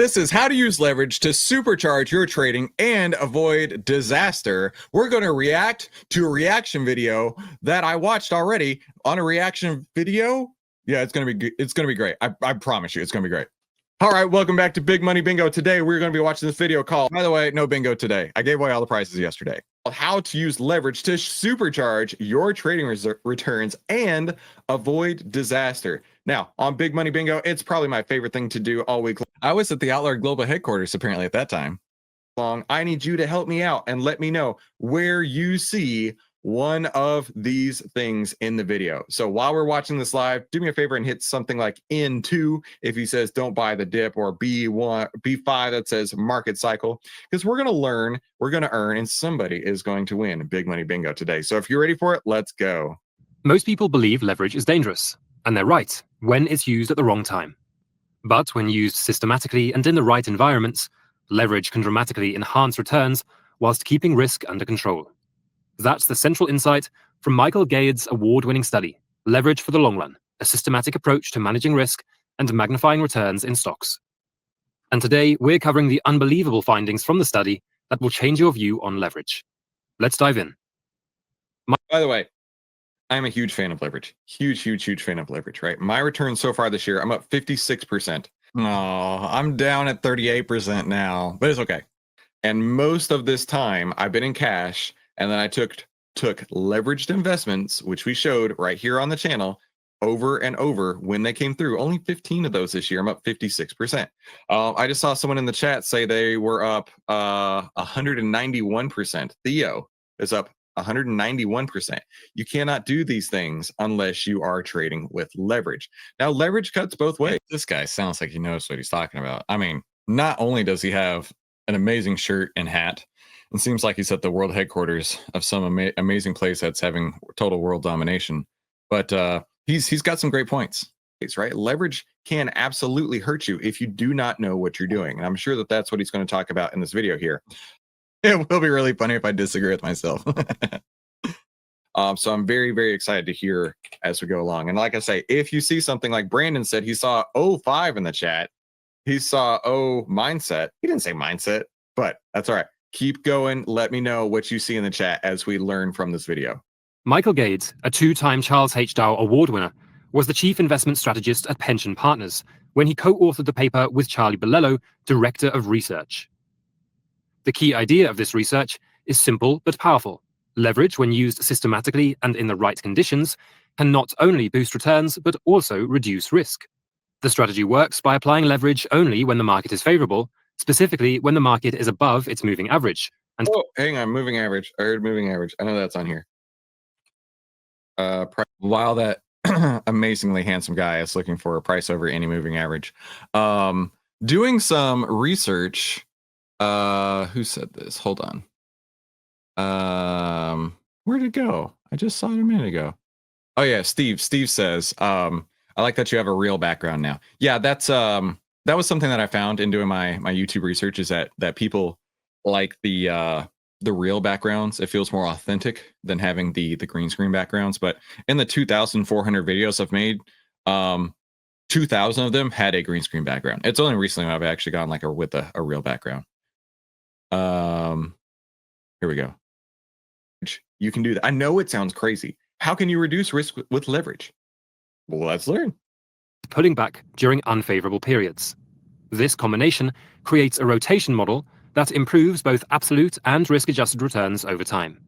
This is how to use leverage to supercharge your trading and avoid disaster. We're going to react to a reaction video that I watched already on a reaction video. Yeah, it's going to be great. I promise you it's going to be great. All right, welcome back to Big Money Bingo. Today we're going to be watching this video called, by the way, no bingo today. I gave away all the prizes yesterday. How to use leverage to supercharge your trading returns and avoid disaster. Now, on Big Money Bingo, it's probably my favorite thing to do all week long. I was at the OVTLYR Global headquarters apparently at that time. I need you to help me out and let me know where you see one of these things in the video. So while we're watching this live, do me a favor and hit something like N2 if he says don't buy the dip, or B1, B5 that says market cycle, because we're going to learn, we're going to earn, and somebody is going to win Big Money Bingo today. So if you're ready for it, let's go. Most people believe leverage is dangerous, and they're right when it's used at the wrong time. But when used systematically and in the right environments, leverage can dramatically enhance returns whilst keeping risk under control. That's the central insight from Michael Gade's award-winning study, Leverage for the Long Run, a systematic approach to managing risk and magnifying returns in stocks. And today, we're covering the unbelievable findings from the study that will change your view on leverage. Let's dive in. By the way, I'm a huge fan of leverage. Huge fan of leverage, right? My return so far this year, I'm up 56%. Oh, I'm down at 38% now, but it's okay. And most of this time, I've been in cash. And then I took leveraged investments, which we showed right here on the channel, over and over when they came through. Only 15 of those this year. I'm up 56%. I just saw someone in the chat say they were up 191%. Theo is up 191%. You cannot do these things unless you are trading with leverage. Now, leverage cuts both ways. This guy sounds like he knows what he's talking about. I mean, not only does he have an amazing shirt and hat, it seems like he's at the world headquarters of some amazing place that's having total world domination. But he's got some great points, right? Leverage can absolutely hurt you if you do not know what you're doing. And I'm sure that that's what he's going to talk about in this video here. It will be really funny if I disagree with myself. So I'm very excited to hear as we go along. And like I say, if you see something like Brandon said, he saw 05 in the chat. He saw mindset. He didn't say mindset, but that's all right. Keep going. Let me know what you see in the chat as we learn from this video. Michael Gade, a two-time Charles H. Dow Award winner, was the chief investment strategist at Pension Partners when he co-authored the paper with Charlie Bolello, director of research. The key idea of this research is simple but powerful. Leverage, when used systematically and in the right conditions, can not only boost returns but also reduce risk. The strategy works by applying leverage only when the market is favorable, specifically when the market is above its moving average. And hang on, moving average. I heard moving average. I know that's on here. While that amazingly handsome guy is looking for a price over any moving average, doing some research. Who said this? Hold on. Where'd it go? I just saw it a minute ago. Oh yeah, Steve. Steve says, I like that you have a real background now. Yeah, that's that was something that I found in doing my YouTube research, is that people like the real backgrounds. It feels more authentic than having the green screen backgrounds. But in the 2,400 videos I've made, 2,000 of them had a green screen background. It's only recently I've actually gone like with a real background. Here we go. You can do that. I know it sounds crazy. How can you reduce risk with leverage? Well, let's learn. Pulling back during unfavorable periods. This combination creates a rotation model that improves both absolute and risk-adjusted returns over time.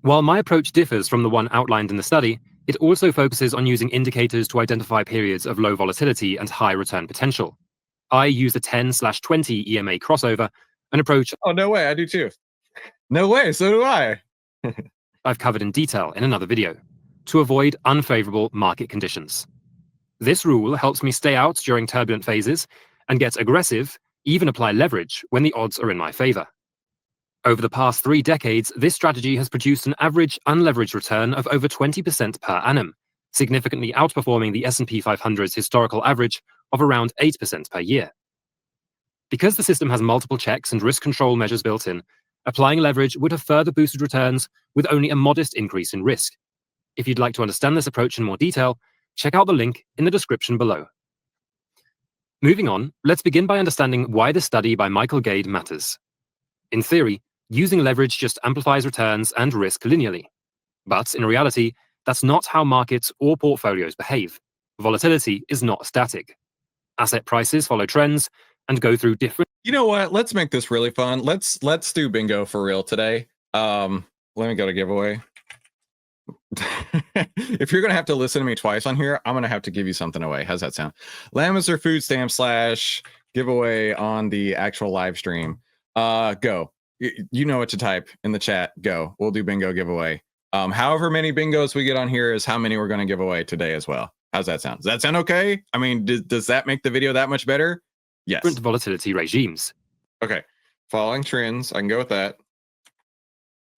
While my approach differs from the one outlined in the study, it also focuses on using indicators to identify periods of low volatility and high return potential. I use the 10/20 EMA crossover, an approach— Oh, no way, I do too. No way, so do I. I've covered in detail in another video, to avoid unfavorable market conditions. This rule helps me stay out during turbulent phases and get aggressive, even apply leverage when the odds are in my favor. Over the past 3 decades, this strategy has produced an average unleveraged return of over 20% per annum, significantly outperforming the S&P 500's historical average of around 8% per year. Because the system has multiple checks and risk control measures built in, applying leverage would have further boosted returns with only a modest increase in risk. If you'd like to understand this approach in more detail, check out the link in the description below. Moving on, let's begin by understanding why the study by Michael Gade matters. In theory, using leverage just amplifies returns and risk linearly. But in reality, that's not how markets or portfolios behave. Volatility is not static. Asset prices follow trends and go through different... You know what? Let's make this really fun. Let's do bingo for real today. Let me go to giveaway. If you're gonna have to listen to me twice on here, I'm gonna have to give you something away. How's that sound? Lamazur food stamp / giveaway on the actual live stream. Go. You know what to type in the chat. Go. We'll do bingo giveaway. However many bingos we get on here is how many we're gonna give away today as well. How's that sound? Does that sound okay? I mean, does that make the video that much better? Yes. Different volatility regimes. Okay. Following trends. I can go with that.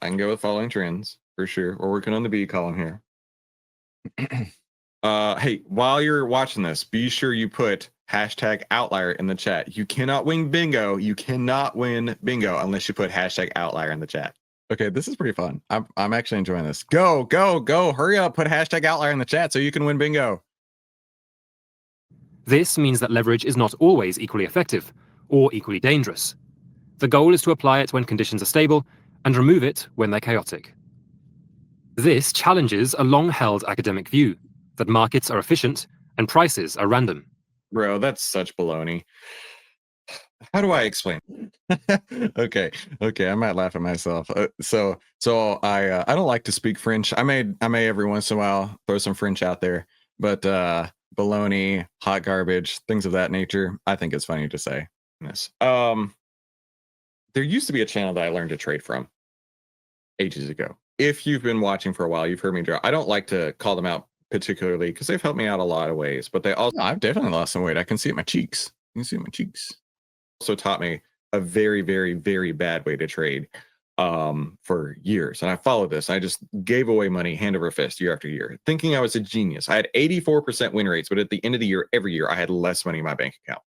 I can go with following trends for sure. We're working on the B column here. Hey, while you're watching this, be sure you put #outlier in the chat. You cannot win bingo. You cannot win bingo unless you put #outlier in the chat. Okay, this is pretty fun. I'm actually enjoying this. Go, go, go. Hurry up. Put #outlier in the chat so you can win bingo. This means that leverage is not always equally effective or equally dangerous. The goal is to apply it when conditions are stable and remove it when they're chaotic. This challenges a long-held academic view that markets are efficient and prices are random. Bro, that's such baloney. How do I explain? Okay, I might laugh at myself. So I don't like to speak French. I may every once in a while throw some French out there, but baloney, hot garbage, things of that nature, I think it's funny to say. Yes. There used to be a channel that I learned to trade from ages ago. If you've been watching for a while, you've heard me draw. I don't like to call them out particularly because they've helped me out a lot of ways, but they also, I've definitely lost some weight. I can see it in my cheeks. You can see it in my cheeks. Also taught me a very, very, very bad way to trade for years. And I followed this. I just gave away money hand over fist year after year, thinking I was a genius. I had 84% win rates, but at the end of the year, every year, I had less money in my bank account.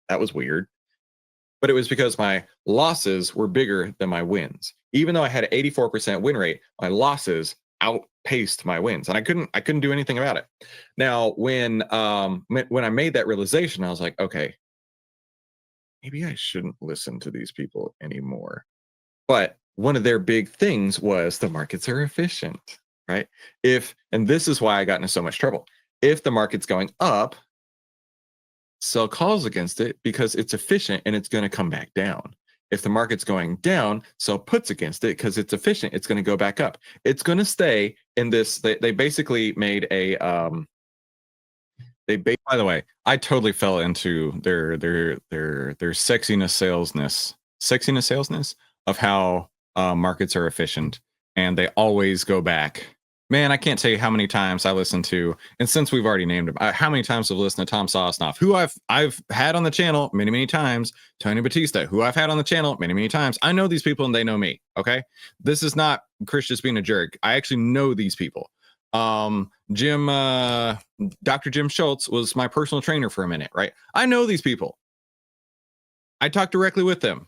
That was weird. But it was because my losses were bigger than my wins. Even though I had an 84% win rate, my losses outpaced my wins, and I couldn't do anything about it. Now, when I made that realization, I was like, okay, maybe I shouldn't listen to these people anymore. But one of their big things was the markets are efficient, right? And this is why I got into so much trouble. If the market's going up, sell calls against it because it's efficient and it's going to come back down. If the market's going down, sell puts against it because it's efficient. It's going to go back up. It's going to stay in this. They basically made a. By the way, I totally fell into their sexiness salesness of how markets are efficient, and they always go back. Man, I can't tell you how many times I listened to, and since we've already named him, how many times I've listened to Tom Sosnoff, who I've had on the channel many times, Tony Batista, who I've had on the channel many times. I know these people and they know me, okay? This is not Chris just being a jerk. I actually know these people. Dr. Jim Schultz was my personal trainer for a minute, right? I know these people. I talk directly with them.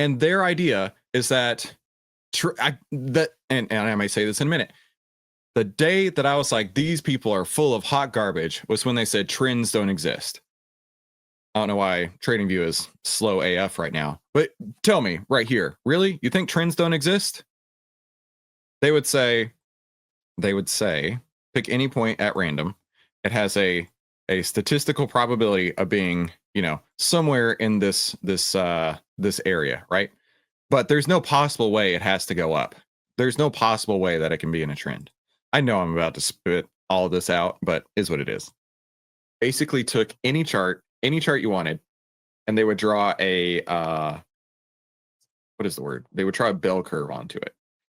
And their idea is that and I might say this in a minute. The day that I was like, these people are full of hot garbage was when they said trends don't exist. I don't know why TradingView is slow AF right now, but tell me right here, really? You think trends don't exist? They would say, pick any point at random. It has a statistical probability of being, somewhere in this area, right? But there's no possible way it has to go up. There's no possible way that it can be in a trend. I know I'm about to spit all of this out, but is what it is. Basically took any chart you wanted, and they would draw a, what is the word? They would draw a bell curve onto it.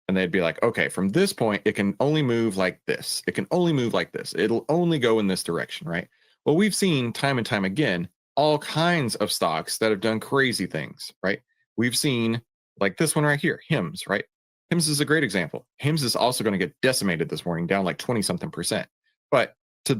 And they'd be like, okay, from this point, it can only move like this. It can only move like this. It'll only go in this direction, right? Well, we've seen time and time again, all kinds of stocks that have done crazy things, right? We've seen like this one right here, HIMS, right? HIMS is a great example. HIMS is also going to get decimated this morning, down like 20-something%. But to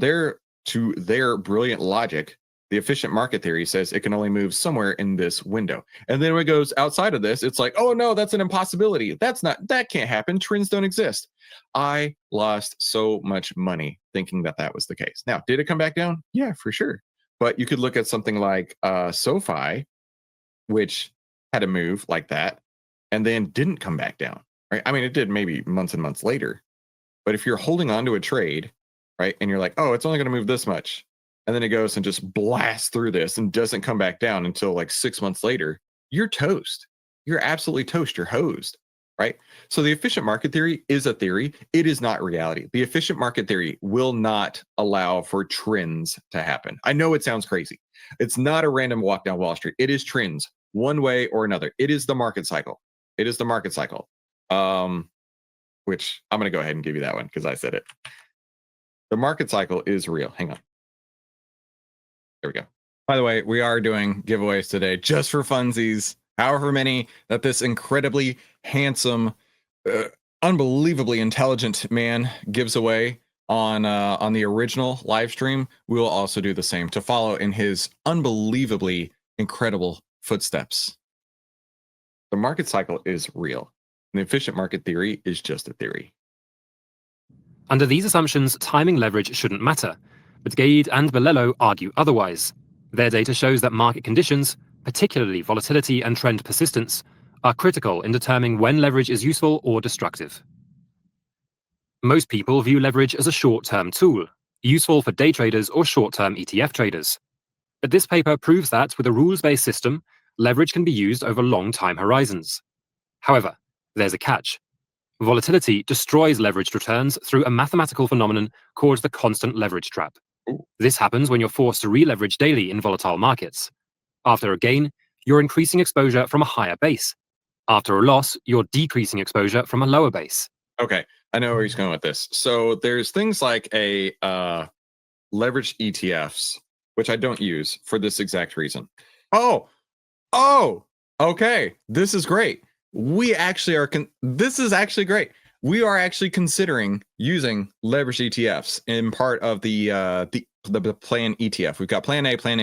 their brilliant logic, the efficient market theory says it can only move somewhere in this window. And then when it goes outside of this, it's like, oh no, that's an impossibility. That can't happen. Trends don't exist. I lost so much money thinking that was the case. Now, did it come back down? Yeah, for sure. But you could look at something like SoFi, which had a move like that and then didn't come back down, right? I mean, it did maybe months and months later. But if you're holding on to a trade, right, and you're like, oh, it's only going to move this much, and then it goes and just blasts through this and doesn't come back down until like 6 months later, you're toast. You're absolutely toast. You're hosed, right? So the efficient market theory is a theory. It is not reality. The efficient market theory will not allow for trends to happen. I know it sounds crazy. It's not a random walk down Wall Street. It is trends one way or another. It is the market cycle. It is the market cycle. Which I'm going to go ahead and give you that one because I said it. The market cycle is real. Hang on. There we go. By the way, we are doing giveaways today just for funsies. However many that this incredibly handsome, unbelievably intelligent man gives away on the original live stream, we will also do the same to follow in his unbelievably incredible footsteps. The market cycle is real. The efficient market theory is just a theory. Under these assumptions, timing leverage shouldn't matter, but Gade and Bolello argue otherwise. Their data shows that market conditions, particularly volatility and trend persistence, are critical in determining when leverage is useful or destructive. Most people view leverage as a short-term tool, useful for day traders or short-term ETF traders. But this paper proves that with a rules-based system, leverage can be used over long time horizons. However, there's a catch. Volatility destroys leveraged returns through a mathematical phenomenon called the constant leverage trap. This happens when you're forced to re-leverage daily in volatile markets. After a gain, you're increasing exposure from a higher base. After a loss, you're decreasing exposure from a lower base. Okay, I know where he's going with this. So there's things like a leveraged ETFs, which I don't use for this exact reason. Oh, okay, this is great. We actually are, this is actually great. We are actually considering using leveraged ETFs in part of the plan ETF. We've got plan A, plan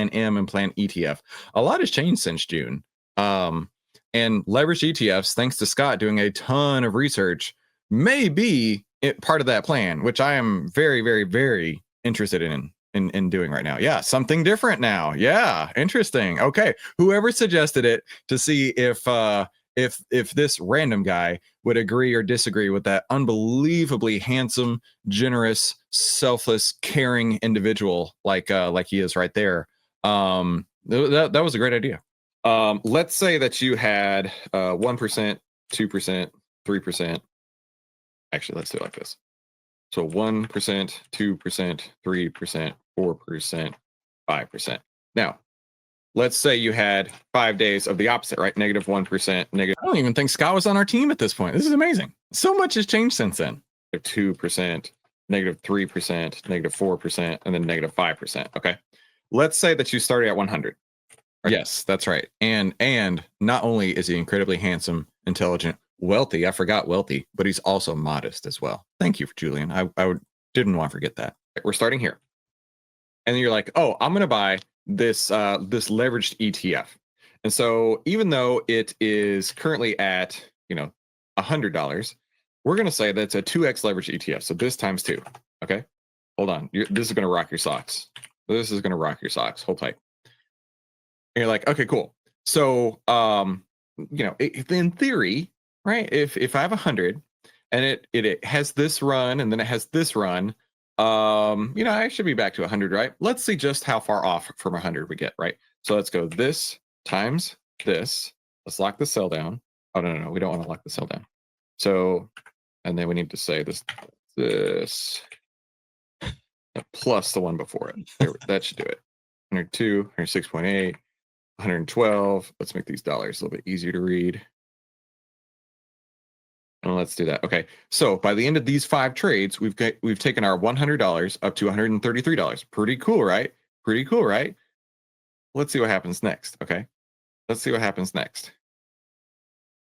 M, and plan ETF. A lot has changed since June. And leveraged ETFs, thanks to Scott doing a ton of research, may be part of that plan, which I am very, very, very interested in doing right now. Yeah, something different now. Yeah, interesting. Okay, whoever suggested it to see if this random guy would agree or disagree with that unbelievably handsome, generous, selfless, caring individual like he is right there. That was a great idea. Let's say that you had 1%, 2%, 3%. Actually, let's do it like this. So 1%, 2%, 3%, 4%, 5%. Now, let's say you had 5 days of the opposite, right? -1%, negative. I don't even think Scott was on our team at this point. This is amazing. So much has changed since then. -2%, -3%, -4%, and then -5%. Okay. Let's say that you started at 100. Right? Yes, that's right. And not only is he incredibly handsome, intelligent, wealthy. I forgot wealthy, but he's also modest as well. Thank you, Julian. I didn't want to forget that. We're starting here. And then you're like, oh, I'm going to buy this this leveraged ETF. And so even though it is currently at, $100, we're going to say that's a 2x leveraged ETF. So this times 2. Okay. Hold on. This is going to rock your socks. This is going to rock your socks. Hold tight. And you're like, okay, cool. So, in theory, right? If I have 100 and it has this run and then it has this run, I should be back to 100, right? Let's see just how far off from 100 we get, right? So let's go this times this. Let's lock the cell down. Oh, no, we don't want to lock the cell down. So, and then we need to say this plus the one before it. There, that should do it. 102, 106.8, 112. Let's make these dollars a little bit easier to read. And let's do that. Okay. So by the end of these 5 trades, we've taken our $100 up to $133. Pretty cool, right? Pretty cool, right? Let's see what happens next. Okay. Let's see what happens next.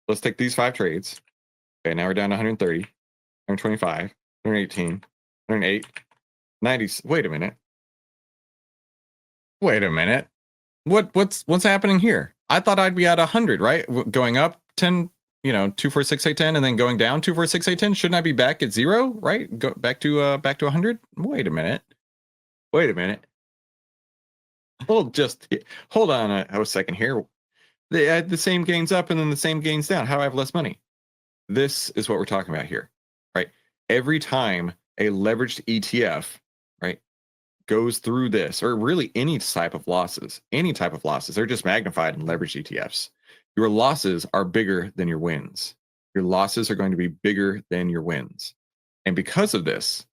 Let's take these 5 trades. Okay. Now we're down to 130, 125, 118, 108, 90. Wait a minute. What's happening here? I thought I'd be at 100, right? Going up 10, 2, 4, 6, 8, 10, and then going down 2, 4, 6, 8, 10. Shouldn't I be back at 0, right? Go back to 100. Wait a minute. Well, just hold on a second here. They had the same gains up and then the same gains down. How do I have less money? This is what we're talking about here, right? Every time a leveraged ETF, right, goes through this, or really any type of losses, they're just magnified in leveraged ETFs. Your losses are bigger than your wins. Your losses are going to be bigger than your wins. And because of this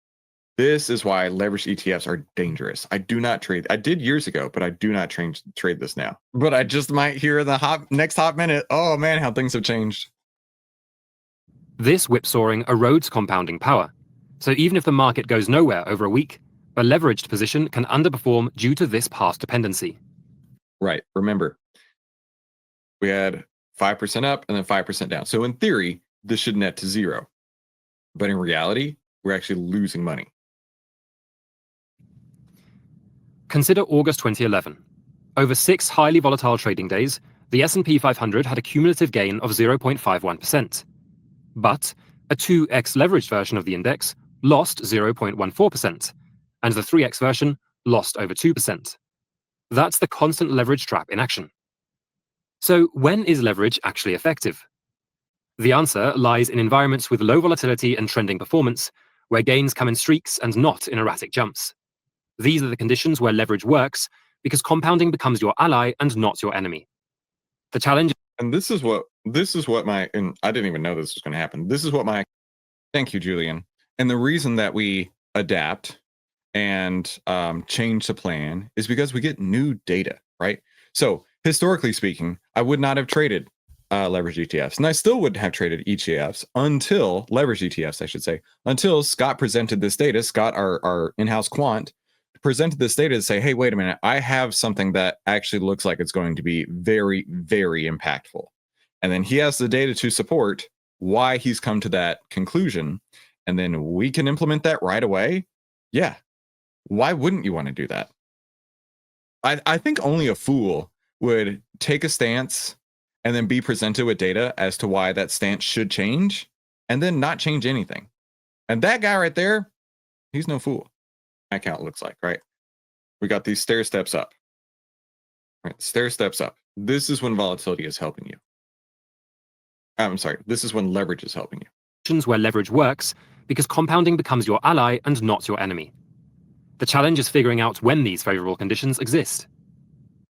is why leveraged ETFs are dangerous. I do not trade. I did years ago, but I do not trade this now. But I just might hear the next hot minute. Oh man, how things have changed. This whipsawing erodes compounding power. So even if the market goes nowhere over a week, a leveraged position can underperform due to this past dependency. Right. Remember, we had 5% up and then 5% down. So in theory, this should net to zero. But in reality, we're actually losing money. Consider August 2011. Over 6 highly volatile trading days, the S&P 500 had a cumulative gain of 0.51%. But a 2x leveraged version of the index lost 0.14%, and the 3x version lost over 2%. That's the constant leverage trap in action. So when is leverage actually effective? The answer lies in environments with low volatility and trending performance, where gains come in streaks and not in erratic jumps. These are the conditions where leverage works, because compounding becomes your ally and not your enemy. The challenge... And this is what and I didn't even know this was going to happen. Thank you, Julian. And the reason that we adapt and change the plan is because we get new data, right? So historically speaking, I would not have traded leveraged ETFs, and I still wouldn't have traded ETFs until leveraged ETFs, I should say, until Scott presented this data. Scott, our in-house quant, presented this data to say, hey, wait a minute, I have something that actually looks like it's going to be very, very impactful. And then he has the data to support why he's come to that conclusion. And then we can implement that right away. Yeah. Why wouldn't you want to do that? I think only a fool would take a stance and then be presented with data as to why that stance should change and then not change anything. And that guy right there, he's no fool. My account looks like, right? We got these stair steps up. Right, stair steps up. This is when volatility is helping you. I'm sorry, this is when leverage is helping you. Where leverage works, because compounding becomes your ally and not your enemy. The challenge is figuring out when these favorable conditions exist.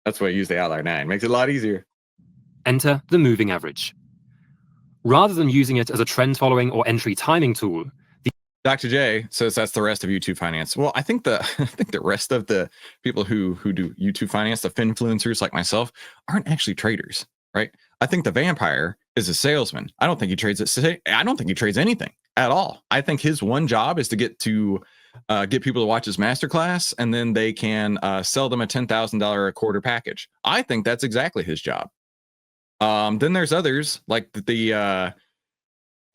That's why I use the OVTLYR 9. Makes it a lot easier. Enter the moving average. Rather than using it as a trend following or entry timing tool, Dr. J says that's the rest of YouTube finance. Well, I think the rest of the people who do YouTube finance, the finfluencers like myself, aren't actually traders, right? I think the vampire is a salesman. I don't think he trades anything at all. I think his one job is to get people to watch his masterclass, and then they can sell them a $10,000 a quarter package. I think that's exactly his job. Then there's others like the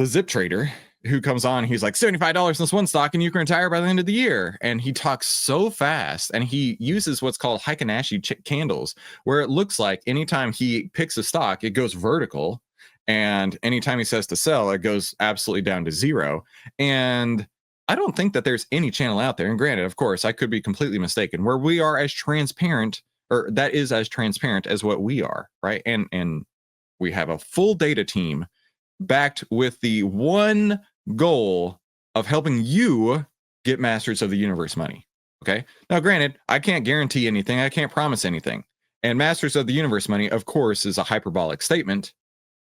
Zip trader who comes on. He's like $75 in this one stock, and you can retire by the end of the year. And he talks so fast, and he uses what's called Heikin-Ashi candles, where it looks like anytime he picks a stock, it goes vertical, and anytime he says to sell, it goes absolutely down to zero. And I don't think that there's any channel out there, and granted, of course, I could be completely mistaken, where we are as transparent, or that is as transparent as what we are, right? And we have a full data team backed with the one goal of helping you get Masters of the Universe money. Okay. Now, granted, I can't guarantee anything. I can't promise anything. And Masters of the Universe money, of course, is a hyperbolic statement.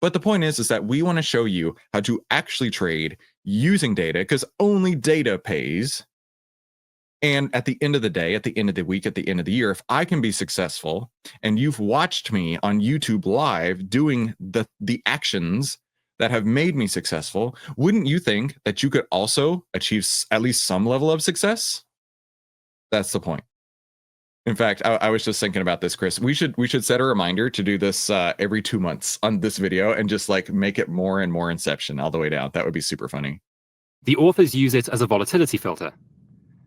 But the point is that we want to show you how to actually trade using data, because only data pays. And at the end of the day, at the end of the week, at the end of the year, if I can be successful and you've watched me on YouTube live doing the actions that have made me successful, wouldn't you think that you could also achieve at least some level of success? That's the point. In fact, I was just thinking about this, Chris. We should set a reminder to do this every 2 months on this video, and just like make it more and more Inception all the way down. That would be super funny. The authors use it as a volatility filter.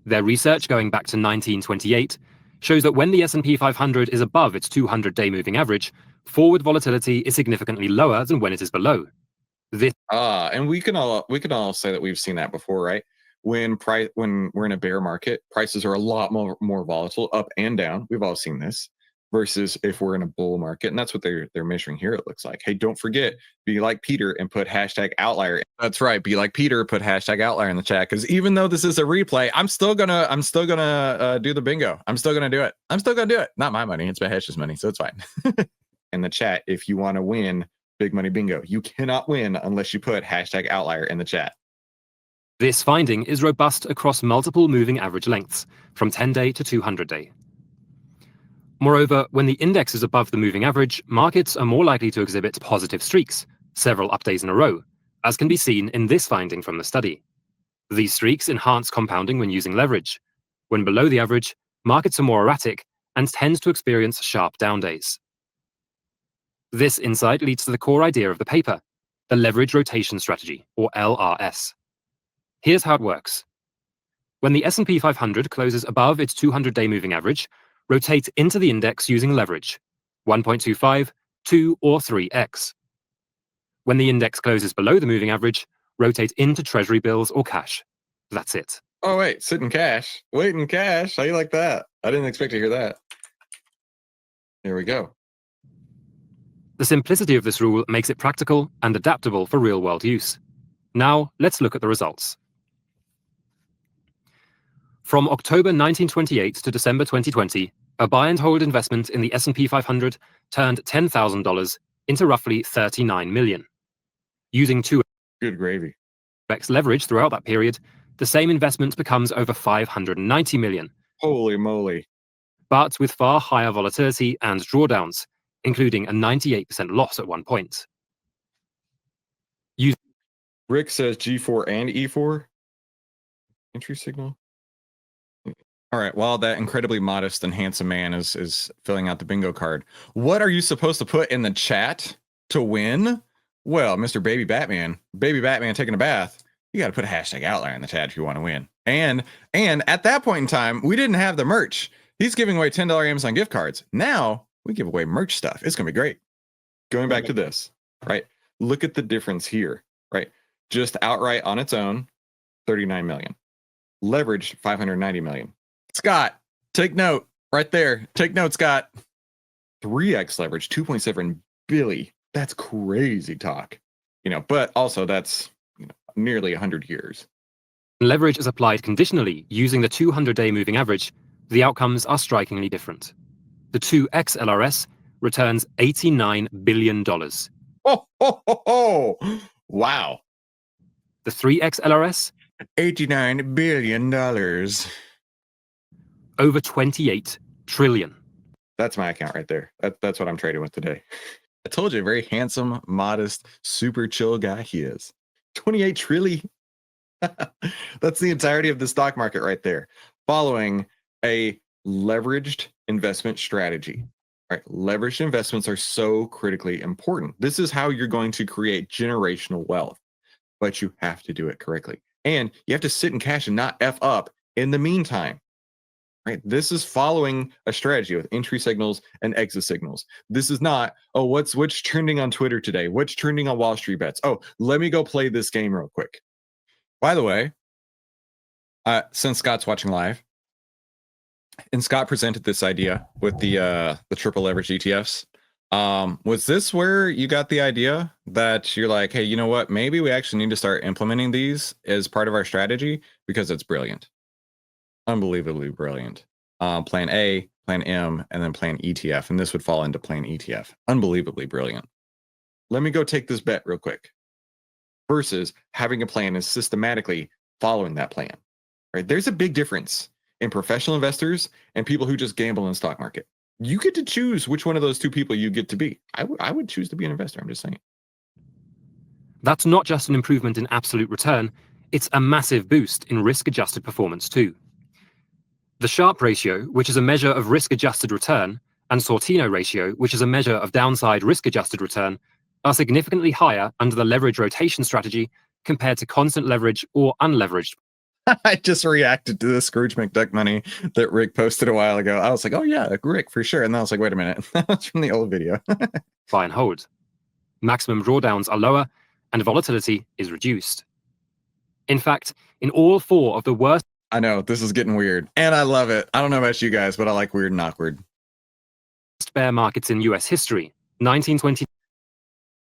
Their research, going back to 1928, shows that when the S&P 500 is above its 200-day moving average, forward volatility is significantly lower than when it is below. And we can all say that we've seen that before, right? when we're in a bear market, prices are a lot more volatile, up and down. We've all seen this. Versus if we're in a bull market, and that's what they're measuring here. It looks like, hey, don't forget, be like Peter and put hashtag outlier. That's right, be like Peter, put hashtag outlier in the chat, because even though this is a replay, I'm still gonna do the bingo. I'm still gonna do it. Not my money, it's Mahesh's money, so it's fine. In the chat, if you want to win big money bingo, you cannot win unless you put hashtag outlier in the chat. This finding is robust across multiple moving average lengths, from 10-day to 200-day. Moreover, when the index is above the moving average, markets are more likely to exhibit positive streaks, several up days in a row, as can be seen in this finding from the study. These streaks enhance compounding when using leverage. When below the average, markets are more erratic and tend to experience sharp down days. This insight leads to the core idea of the paper, the leverage rotation strategy, or LRS. Here's how it works. When the S&P 500 closes above its 200-day moving average, rotate into the index using leverage, 1.25, 2, or 3x. When the index closes below the moving average, rotate into treasury bills or cash. That's it. Oh, wait, sit in cash. Wait in cash. How you like that? I didn't expect to hear that. There we go. The simplicity of this rule makes it practical and adaptable for real-world use. Now, let's look at the results. From October 1928 to December 2020, a buy-and-hold investment in the S&P 500 turned $10,000 into roughly $39 million. Using 2x Good gravy. leverage throughout that period, the same investment becomes over $590 million. Holy moly. But with far higher volatility and drawdowns, including a 98% loss at one point. Rick says G4 and E4. Entry signal. All right, while that incredibly modest and handsome man is filling out the bingo card, what are you supposed to put in the chat to win? Well, Mr. Baby Batman taking a bath, you got to put a hashtag outlier in the chat if you want to win. And at that point in time, we didn't have the merch. He's giving away $10 Amazon gift cards. Now we give away merch stuff. It's going to be great. Going back to this, right? Look at the difference here, right? Just outright on its own, 39 million. Leveraged 590 million. Scott, take note right there. Take note, Scott. 3x leverage, 2.7 billion. That's crazy talk. But also that's nearly 100 years. Leverage is applied conditionally using the 200-day moving average. The outcomes are strikingly different. The 2x LRS returns $89 billion. Oh, wow. The 3x LRS? $89 billion. Over 28 trillion. That's my account right there. That's what I'm trading with today. I told you, a very handsome, modest, super chill guy he is. 28 trillion. That's the entirety of the stock market right there. Following a leveraged investment strategy. Right? Leveraged investments are so critically important. This is how you're going to create generational wealth, but you have to do it correctly. And you have to sit in cash and not F up in the meantime. Right? This is following a strategy with entry signals and exit signals. This is not, oh, what's trending on Twitter today? What's trending on Wall Street Bets? Oh, let me go play this game real quick. By the way, since Scott's watching live, and Scott presented this idea with the triple leverage ETFs, was this where you got the idea that you're like, hey, you know what? Maybe we actually need to start implementing these as part of our strategy because it's brilliant. Unbelievably brilliant. Plan A, Plan M, and then Plan ETF. And this would fall into Plan ETF. Unbelievably brilliant. Let me go take this bet real quick. Versus having a plan and systematically following that plan. Right? There's a big difference in professional investors and people who just gamble in the stock market. You get to choose which one of those two people you get to be. I would choose to be an investor. I'm just saying. That's not just an improvement in absolute return. It's a massive boost in risk-adjusted performance too. The Sharpe ratio, which is a measure of risk-adjusted return, and Sortino ratio, which is a measure of downside risk-adjusted return, are significantly higher under the leverage rotation strategy compared to constant leverage or unleveraged. I just reacted to the Scrooge McDuck money that Rick posted a while ago. I was like, oh yeah, Rick, for sure. And then I was like, wait a minute, that was from the old video. Buy and hold. Maximum drawdowns are lower and volatility is reduced. In fact, in all 4 of the worst I know, this is getting weird, and I love it. I don't know about you guys, but I like weird and awkward. bear markets in US history, 1920.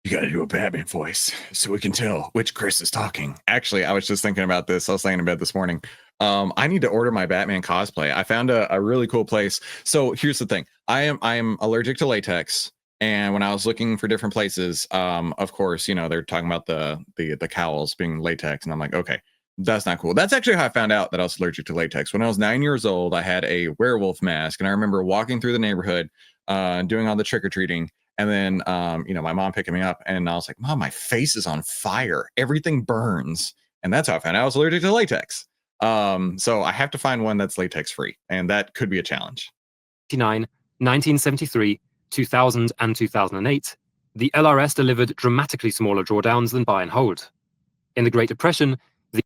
You gotta do a Batman voice so we can tell which Chris is talking. Actually, I was just thinking about this. I was laying in bed this morning. I need to order my Batman cosplay. I found a really cool place. So here's the thing. I am allergic to latex. And when I was looking for different places, of course, you know, they're talking about the cowls being latex. And I'm like, okay, that's not cool. That's actually how I found out that I was allergic to latex. When I was 9 years old, I had a werewolf mask. And I remember walking through the neighborhood, doing all the trick-or-treating. And then, you know, my mom picking me up, and I was like, Mom, my face is on fire. Everything burns. And that's how I found out I was allergic to latex. So I have to find one that's latex free, and that could be a challenge. 1973, 2000, and 2008, the LRS delivered dramatically smaller drawdowns than buy and hold. In the Great Depression,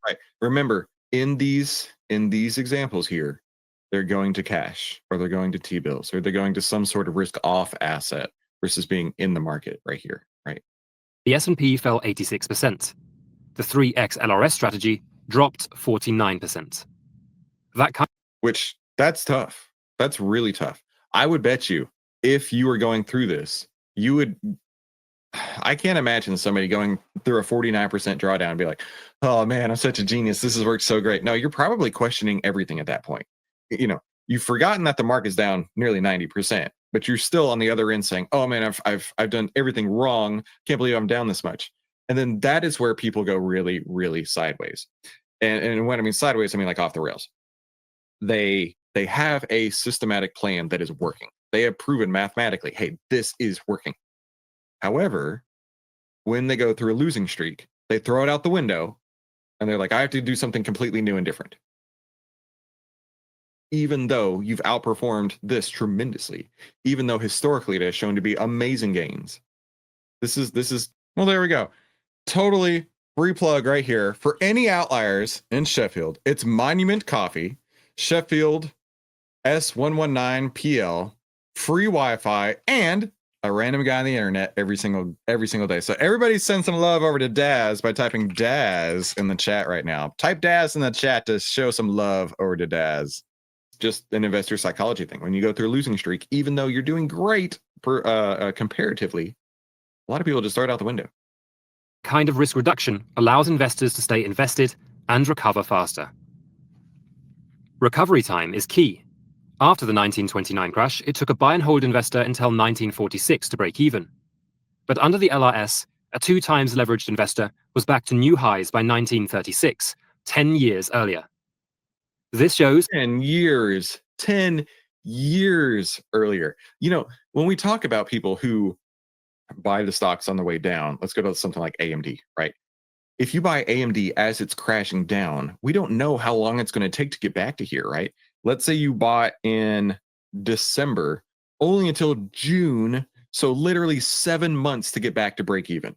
Right. Remember, in these examples here, they're going to cash, or they're going to T-bills, or they're going to some sort of risk off asset versus being in the market right here, right? the S&P fell 86%. The 3x LRS strategy dropped 49%. Which, that's tough. That's really tough. I would bet you, if you were going through this, you would, I can't imagine somebody going through a 49% drawdown and be like, oh man, I'm such a genius. This has worked so great. No, you're probably questioning everything at that point. You know, you've forgotten that the market's down nearly 90%, but you're still on the other end saying, oh man, I've done everything wrong. Can't believe I'm down this much. And then that is where people go really, really sideways. And when I mean sideways, I mean like off the rails. They have a systematic plan that is working. They have proven mathematically, hey, this is working. However, when they go through a losing streak, they throw it out the window and they're like, I have to do something completely new and different. Even though you've outperformed this tremendously, even though historically it has shown to be amazing gains. This is well, there we go. Totally free plug right here for any outliers in Sheffield. It's Monument Coffee, Sheffield S119PL, free Wi-Fi, and a random guy on the internet every single day. So everybody send some love over to Daz by typing Daz in the chat right now. Type Daz in the chat to show some love over to Daz. Just an investor psychology thing. When you go through a losing streak, even though you're doing great comparatively, a lot of people just throw it out the window. Kind of risk reduction allows investors to stay invested and recover faster. Recovery time is key. After the 1929 crash, it took a buy and hold investor until 1946 to break even. But under the LRS, a 2 times leveraged investor was back to new highs by 1936, 10 years earlier. This shows 10 years earlier. You know, when we talk about people who buy the stocks on the way down, let's go to something like AMD, right? If you buy AMD as it's crashing down, we don't know how long it's going to take to get back to here, right? Let's say you bought in December, only until June. So literally 7 months to get back to break even.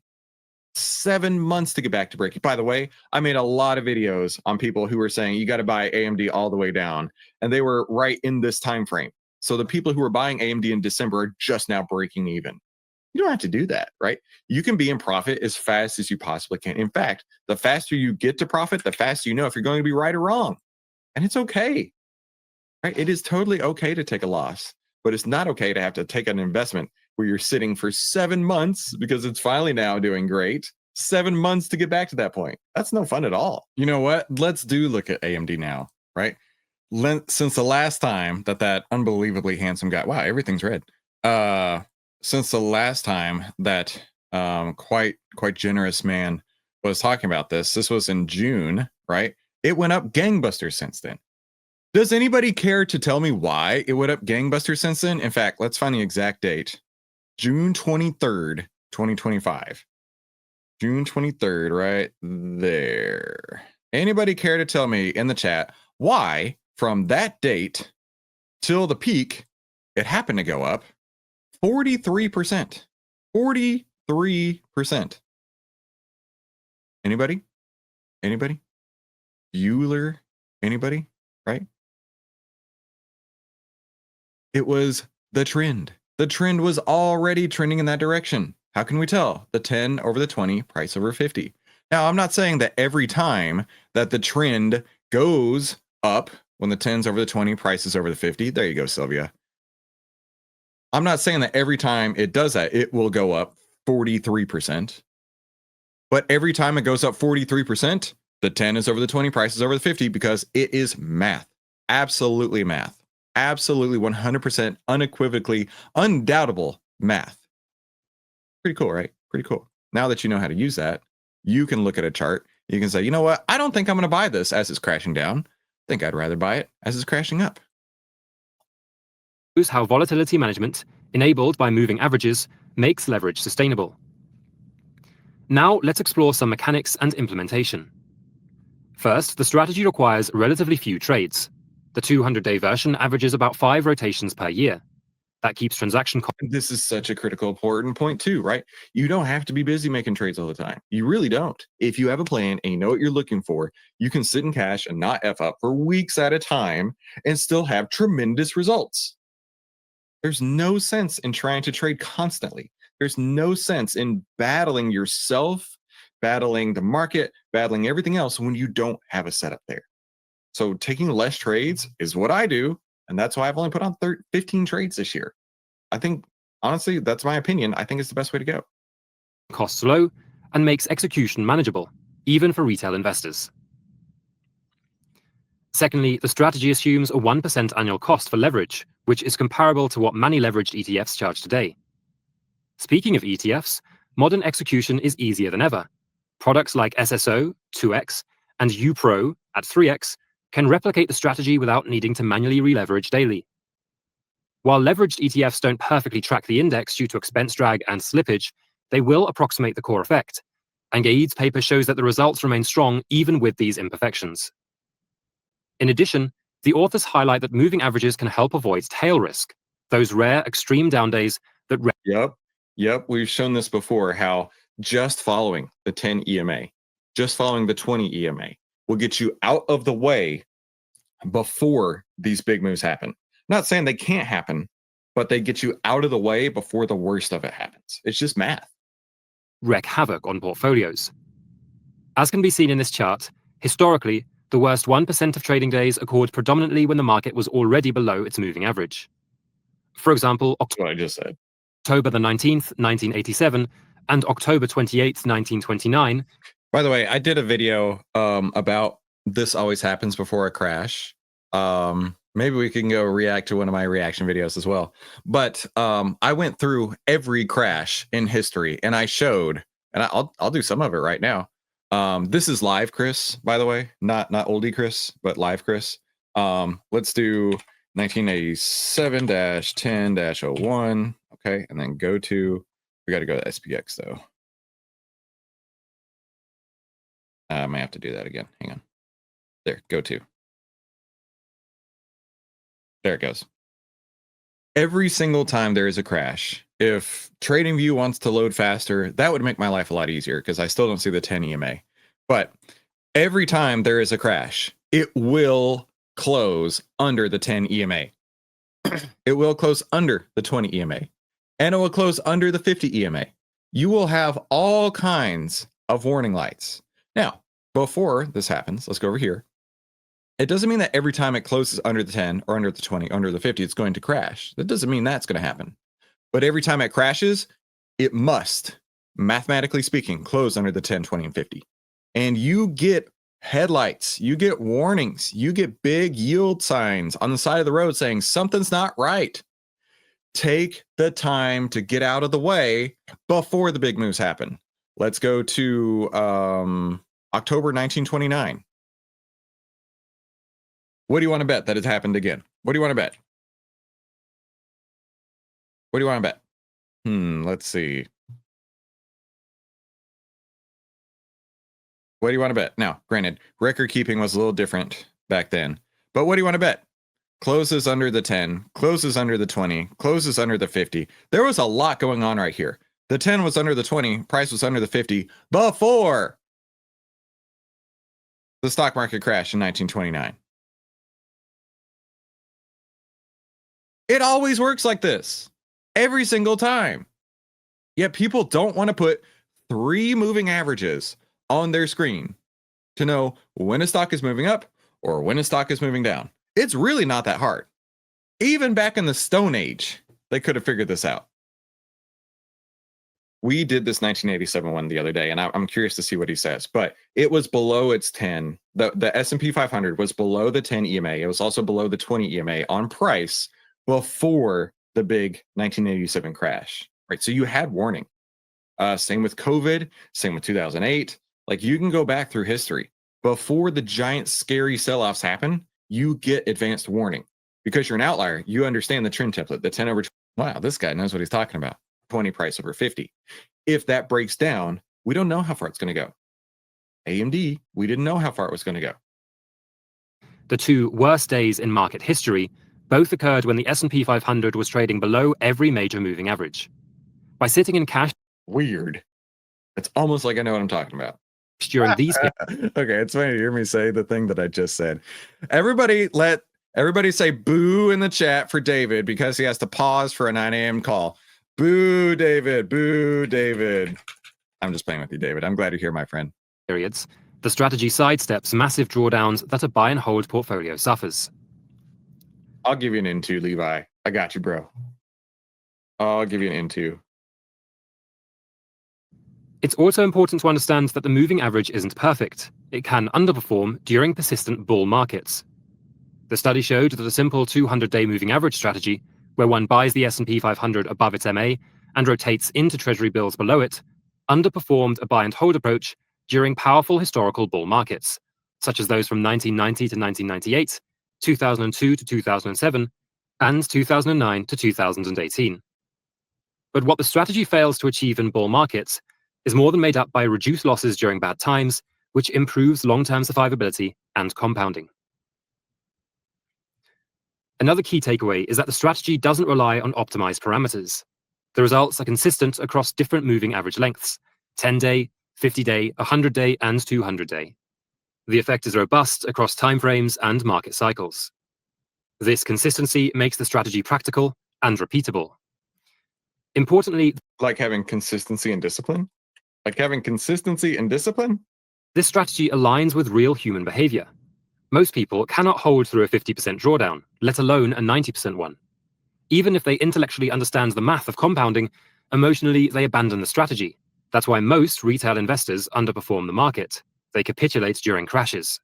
7 months to get back to break. By the way, I made a lot of videos on people who were saying you got to buy AMD all the way down, and they were right in this time frame. So the people who were buying AMD in December are just now breaking even. You don't have to do that, right? You can be in profit as fast as you possibly can. In fact, the faster you get to profit, the faster you know if you're going to be right or wrong. And it's okay, right? It is totally okay to take a loss, but it's not okay to have to take an investment where you're sitting for 7 months because it's finally now doing great. 7 months to get back to that point. That's no fun at all. You know what? Let's do look at AMD now, right? Since the last time that unbelievably handsome guy, wow, everything's red. Since the last time that quite generous man was talking about this was in June, right? It went up gangbusters since then. Does anybody care to tell me why it went up gangbusters since then? In fact, let's find the exact date. June 23rd, 2025. June 23rd, right there. Anybody care to tell me in the chat why from that date till the peak, it happened to go up 43%. 43%. Anybody? Bueller? Anybody? Right? It was the trend. The trend was already trending in that direction. How can we tell? The 10 over the 20, price over 50. Now, I'm not saying that every time that the trend goes up, when the 10's over the 20, price is over the 50. There you go, Sylvia. I'm not saying that every time it does that, it will go up 43%. But every time it goes up 43%, the 10 is over the 20, price is over the 50, because it is math. Absolutely math. Absolutely 100% unequivocally undoubtable math. Pretty cool, right? Pretty cool. Now that you know how to use that, you can look at a chart. You can say, you know what? I don't think I'm going to buy this as it's crashing down. I think I'd rather buy it as it's crashing up. Shows how volatility management, enabled by moving averages, makes leverage sustainable. Now let's explore some mechanics and implementation. First, the strategy requires relatively few trades. The 200-day version averages about 5 rotations per year. That keeps transaction costs. This is such a critical, important point too, right? You don't have to be busy making trades all the time. You really don't. If you have a plan and you know what you're looking for, you can sit in cash and not F up for weeks at a time and still have tremendous results. There's no sense in trying to trade constantly. There's no sense in battling yourself, battling the market, battling everything else when you don't have a setup there. So taking less trades is what I do. And that's why I've only put on 15 trades this year. I think, honestly, that's my opinion. I think it's the best way to go. Costs low and makes execution manageable, even for retail investors. Secondly, the strategy assumes a 1% annual cost for leverage, which is comparable to what many leveraged ETFs charge today. Speaking of ETFs, modern execution is easier than ever. Products like SSO, 2x, and UPRO at 3x can replicate the strategy without needing to manually re-leverage daily. While leveraged ETFs don't perfectly track the index due to expense drag and slippage, they will approximate the core effect. And Gaid's paper shows that the results remain strong even with these imperfections. In addition, the authors highlight that moving averages can help avoid tail risk, those rare extreme down days that... Yep. We've shown this before, how just following the 10 EMA, just following the 20 EMA will get you out of the way before these big moves happen. I'm not saying they can't happen, but they get you out of the way before the worst of it happens. It's just math. Wreak havoc on portfolios. As can be seen in this chart, historically, the worst 1% of trading days occurred predominantly when the market was already below its moving average. For example, What I just said. October the 19th, 1987, and October 28th, 1929. By the way, I did a video about this always happens before a crash. Maybe we can go react to one of my reaction videos as well. But I went through every crash in history, and I showed, and I'll do some of it right now. This is live Chris, by the way, not oldie Chris, but live Chris. Let's do 1987-10-01. Okay, and then we got to go to SPX though. I may have to do that again. Hang on. There, go to. There it goes. Every single time there is a crash, if TradingView wants to load faster, that would make my life a lot easier because I still don't see the 10 EMA. But every time there is a crash, it will close under the 10 EMA. It will close under the 20 EMA. And it will close under the 50 EMA. You will have all kinds of warning lights. Now, before this happens, let's go over here. It doesn't mean that every time it closes under the 10 or under the 20, under the 50, it's going to crash. That doesn't mean that's going to happen. But every time it crashes, it must, mathematically speaking, close under the 10, 20, and 50. And you get headlights, you get warnings, you get big yield signs on the side of the road saying something's not right. Take the time to get out of the way before the big moves happen. Let's go to October 1929. What do you want to bet that it happened again? What do you want to bet? What do you want to bet? Let's see. What do you want to bet? Now, granted, record keeping was a little different back then, but what do you want to bet? Closes under the 10, closes under the 20, closes under the 50. There was a lot going on right here. The 10 was under the 20, price was under the 50 before the stock market crashed in 1929. It always works like this, every single time. Yet people don't want to put 3 moving averages on their screen to know when a stock is moving up or when a stock is moving down. It's really not that hard. Even back in the Stone Age, they could have figured this out. We did this 1987 one the other day, and I'm curious to see what he says, but it was below its 10. The S&P 500 was below the 10 EMA. It was also below the 20 EMA on price before the big 1987 crash, right? So you had warning. Same with COVID, same with 2008. Like, you can go back through history. Before the giant scary sell-offs happen, you get advanced warning. Because you're an outlier, you understand the trend template, the 10 over 20. Wow, this guy knows what he's talking about. 20 price over 50. If that breaks down, we don't know how far it's going to go. AMD, we didn't know how far it was going to go. The two worst days in market history both occurred when the S&P 500 was trading below every major moving average. By sitting in cash... Weird. It's almost like I know what I'm talking about. During these... Okay, it's funny to hear me say the thing that I just said. Everybody say boo in the chat for David because he has to pause for a 9 a.m. call. Boo, David. Boo, David. I'm just playing with you, David. I'm glad you're here, my friend. Periods, the strategy sidesteps massive drawdowns that a buy and hold portfolio suffers. I'll give you an into, Levi. I got you, bro. I'll give you an into. It's also important to understand that the moving average isn't perfect. It can underperform during persistent bull markets. The study showed that a simple 200-day moving average strategy, where one buys the S&P 500 above its MA and rotates into treasury bills below it, underperformed a buy and hold approach during powerful historical bull markets, such as those from 1990 to 1998, 2002 to 2007, and 2009 to 2018. But what the strategy fails to achieve in bull markets is more than made up by reduced losses during bad times, which improves long-term survivability and compounding. Another key takeaway is that the strategy doesn't rely on optimized parameters. The results are consistent across different moving average lengths: 10-day, 50-day, 100-day, and 200-day. The effect is robust across timeframes and market cycles. This consistency makes the strategy practical and repeatable. Importantly, like having consistency and discipline? Like having consistency and discipline? This strategy aligns with real human behavior. Most people cannot hold through a 50% drawdown, let alone a 90% one. Even if they intellectually understand the math of compounding, emotionally they abandon the strategy. That's why most retail investors underperform the market. They capitulate during crashes.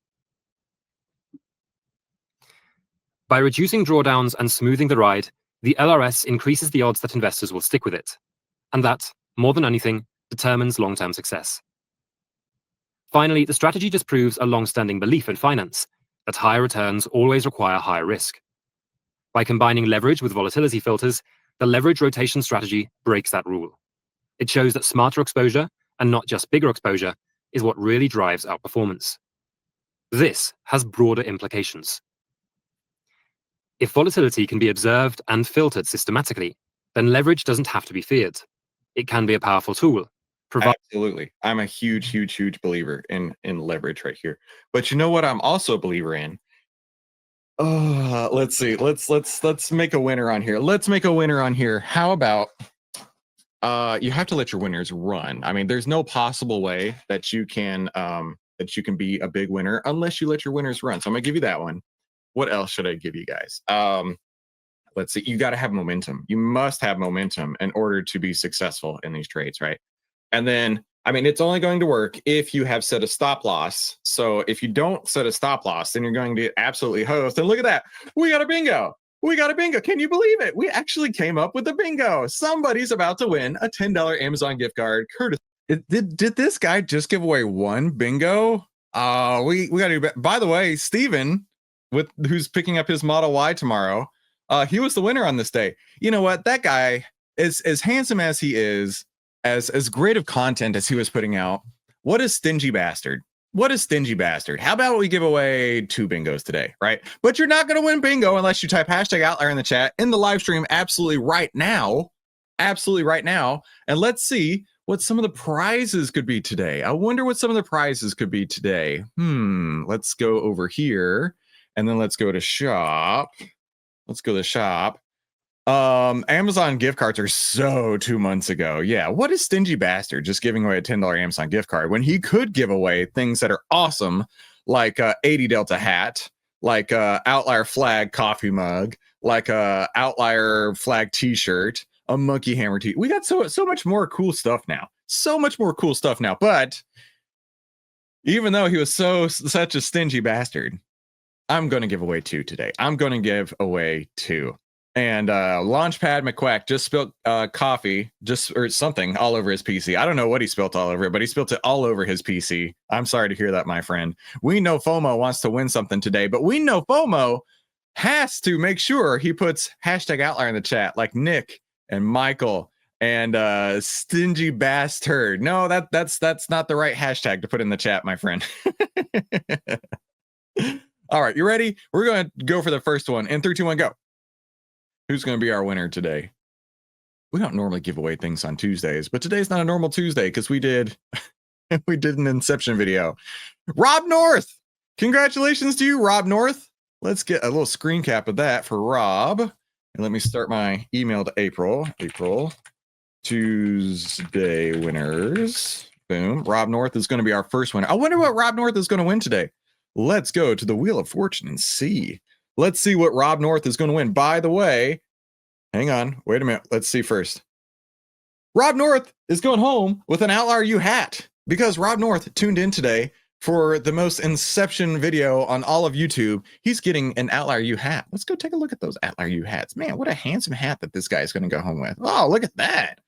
By reducing drawdowns and smoothing the ride, the LRS increases the odds that investors will stick with it. And that, more than anything, determines long-term success. Finally, the strategy disproves a long-standing belief in finance, that higher returns always require higher risk. By combining leverage with volatility filters, the leverage rotation strategy breaks that rule. It shows that smarter exposure, and not just bigger exposure, is what really drives outperformance. This has broader implications. If volatility can be observed and filtered systematically, then leverage doesn't have to be feared. It can be a powerful tool. Absolutely. I'm a huge believer in leverage right here. But you know what I'm also a believer in? Let's see. Let's make a winner on here. Let's make a winner on here. How about you have to let your winners run. I mean, there's no possible way that you can be a big winner unless you let your winners run. So I'm gonna give you that one. What else should I give you guys? Let's see. You got to have momentum. You must have momentum in order to be successful in these trades, right? And then, I mean, it's only going to work if you have set a stop loss. So if you don't set a stop loss, then you're going to get absolutely hosed. And look at that. We got a bingo. We got a bingo. Can you believe it? We actually came up with a bingo. Somebody's about to win a $10 Amazon gift card. Curtis, did this guy just give away one bingo? We got to do. By the way, Steven, who's picking up his Model Y tomorrow, he was the winner on this day. You know what? That guy is as handsome as he is. As great of content as he was putting out, what a stingy bastard. What a stingy bastard. How about we give away 2 bingos today, right? But you're not going to win bingo unless you type #outlier in the chat in the live stream absolutely right now. Absolutely right now. And let's see what some of the prizes could be today. I wonder what some of the prizes could be today. Let's go over here and then let's go to shop. Let's go to shop. Amazon gift cards are so 2 months ago. Yeah, what a stingy bastard just giving away a $10 Amazon gift card when he could give away things that are awesome, like a 80 Delta hat, like a OVTLYR flag coffee mug, like a OVTLYR flag t-shirt, a monkey hammer tee. We got so much more cool stuff now. So much more cool stuff now. But even though he was such a stingy bastard, I'm going to give away 2 today. I'm going to give away 2. And Launchpad McQuack just spilled coffee or something all over his PC. I don't know what he spilled all over it, but he spilled it all over his PC. I'm sorry to hear that, my friend. We know FOMO wants to win something today, but we know FOMO has to make sure he puts hashtag OVTLYR in the chat, like Nick and Michael and stingy bastard. No, that's not the right hashtag to put in the chat, my friend. All right, you ready? We're going to go for the first one. In 3, 2, 1, go. Who's going to be our winner today? We don't normally give away things on Tuesdays, but today's not a normal Tuesday because we did an Inception video. Rob North, congratulations to you, Rob North. Let's get a little screen cap of that for Rob. And let me start my email to April. April, Tuesday winners. Boom. Rob North is going to be our first winner. I wonder what Rob North is going to win today. Let's go to the Wheel of Fortune and see. Let's see what Rob North is going to win. By the way, hang on. Wait a minute. Let's see first. Rob North is going home with an OVTLYR hat because Rob North tuned in today for the most Inception video on all of YouTube. He's getting an OVTLYR hat. Let's go take a look at those OVTLYR hats. Man, what a handsome hat that this guy is going to go home with. Oh, look at that.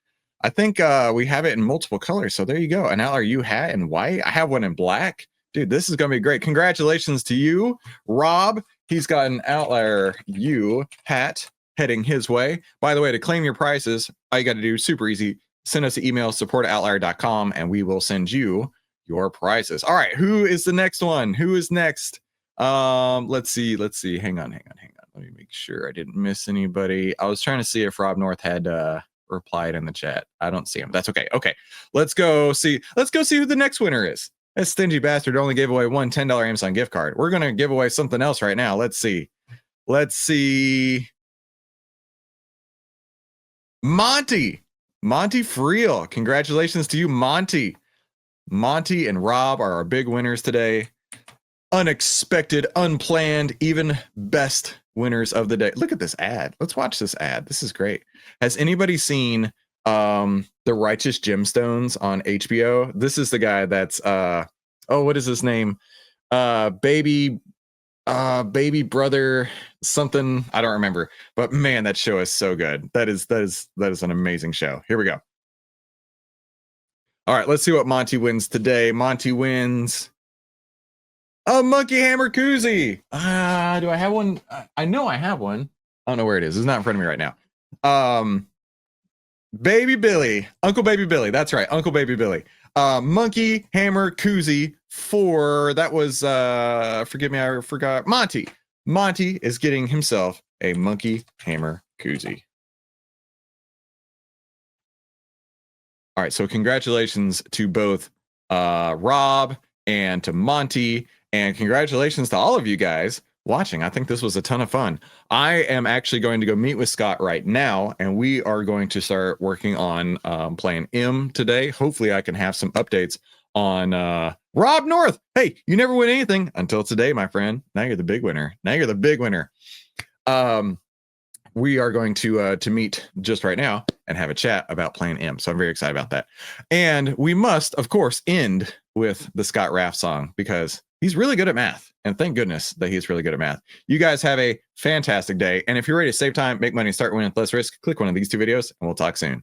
I think we have it in multiple colors. So there you go. An OVTLYR hat in white. I have one in black. Dude, this is going to be great. Congratulations to you, Rob. He's got an OVTLYR hat heading his way. By the way, to claim your prizes, all you got to do, super easy. Send us an email, support@OVTLYR.com, and we will send you your prizes. All right, who is the next one? Who is next? Let's see. Hang on. Let me make sure I didn't miss anybody. I was trying to see if Rob North had replied in the chat. I don't see him. That's okay. Okay, let's go see who the next winner is. That stingy bastard only gave away one $10 Amazon gift card. We're going to give away something else right now. Let's see. Monty Friel. Congratulations to you, Monty. Monty and Rob are our big winners today. Unexpected, unplanned, even best winners of the day. Look at this ad. Let's watch this ad. This is great. Has anybody seen The Righteous Gemstones on HBO? This is the guy that's what is his name? Baby brother something, I don't remember, but man, that show is so good. That is an amazing show. Here we go. All right, let's see what Monty wins today. Monty wins a monkey hammer koozie. Do I have one? I know I have one. I don't know where it is. It's not in front of me right now. Baby Billy, Uncle Baby Billy. That's right, Uncle Baby Billy. Monkey hammer koozie for, that was forgive me, I forgot. Monty is getting himself a monkey hammer koozie. All right, so congratulations to both Rob and to Monty, and congratulations to all of you guys watching. I think this was a ton of fun. I am actually going to go meet with Scott right now, and we are going to start working on playing M today. Hopefully I can have some updates on Rob North. Hey, you never win anything until today, my friend. Now you're the big winner. We are going to meet just right now and have a chat about playing M. So I'm very excited about that. And we must, of course, end with the Scott Raff song because he's really good at math. And thank goodness that he's really good at math. You guys have a fantastic day. And if you're ready to save time, make money, start winning with less risk, click one of these 2 videos, and we'll talk soon.